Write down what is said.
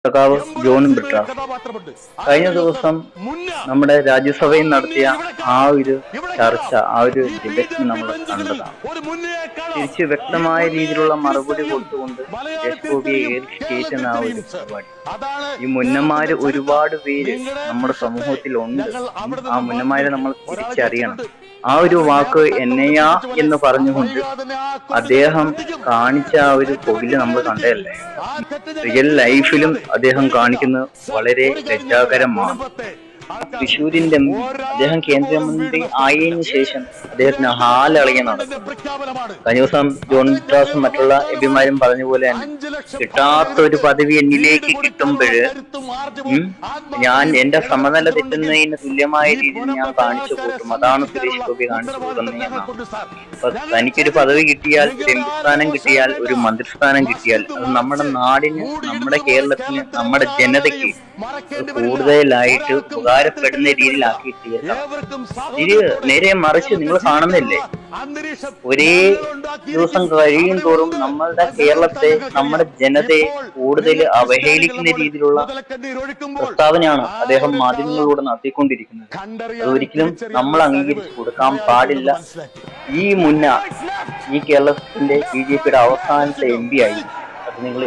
സഖാവ് ജോൺ ബ്രിട്ടാസ് കഴിഞ്ഞ ദിവസം നമ്മുടെ രാജ്യസഭയിൽ നടത്തിയ ആ ഒരു ചർച്ച, ആ ഒരു ഡിബേറ്റ് നമ്മൾ കണ്ടതാണ്. തിരിച്ച് വ്യക്തമായ രീതിയിലുള്ള മറുപടി കൊടുത്തുകൊണ്ട് സുരേഷ് ഗോപിയെ ഏൽക്കേറ്റുന്ന ആ ഒരു പരിപാടി. ഈ മുന്നമാര് ഒരുപാട് പേര് നമ്മുടെ സമൂഹത്തിൽ ഉണ്ട്. ആ മുന്നമാരെ നമ്മൾ തിരിച്ചറിയണം. ആ ഒരു വാക്ക് എന്നയ്യ എന്ന് പറഞ്ഞുകൊണ്ട് അദ്ദേഹം കാണിച്ച ആ ഒരു കൊകില് നമ്മൾ കണ്ടതല്ലേ. റിയൽ ലൈഫിലും അദ്ദേഹം കാണിക്കുന്നത് വളരെ ലജ്ജാകരമാണ്. തൃശ്ശൂരിന്റെ അദ്ദേഹം കേന്ദ്രമന്ത്രി ആയതിനു ശേഷം അദ്ദേഹത്തിന് ഹാലളിയ നടക്കും. കഴിഞ്ഞ ദിവസം ജോൺ ബ്രിട്ടാസും മറ്റുള്ള എംപിമാരും പറഞ്ഞ പോലെ തന്നെ കിട്ടാത്ത ഒരു പദവി എന്നിലേക്ക് കിട്ടുമ്പോഴ് ഞാൻ എന്റെ സമനില തെറ്റുന്നതിന് തുല്യമായ രീതിയിൽ ഞാൻ കാണിച്ചു കൂട്ടും. അതാണ് സുരേഷ് ഗോപി കാണിച്ചു കൂട്ടുന്നത് എന്നാണ്. അപ്പൊ തനിക്കൊരു പദവി കിട്ടിയാൽ, ഒരു എംപി സ്ഥാനം കിട്ടിയാൽ, ഒരു മന്ത്രിസ്ഥാനം കിട്ടിയാൽ അത് നമ്മുടെ നാടിന്, നമ്മുടെ കേരളത്തിന്, നമ്മുടെ ജനതയ്ക്ക് കൂടുതലായിട്ട് ഉപകാരപ്പെടുന്ന രീതിയിലാക്കിയിട്ട് ഇത് നേരെ മറിച്ച് നിങ്ങൾ കാണുന്നില്ലേ, ഒരേ ദിവസം കഴിയും തോറും നമ്മളുടെ കേരളത്തെ, നമ്മുടെ ജനതയെ കൂടുതൽ അവഹേളിക്കുന്ന രീതിയിലുള്ള പ്രസ്താവനയാണ് അദ്ദേഹം മാധ്യമങ്ങളിലൂടെ നടത്തിക്കൊണ്ടിരിക്കുന്നത്. അതൊരിക്കലും നമ്മൾ അംഗീകരിച്ചു കൊടുക്കാൻ പാടില്ല. ഈ മുന്ന ഈ കേരളത്തിന്റെ BJP യുടെ അവസാനത്തെ MP ആയി. അത് നിങ്ങൾ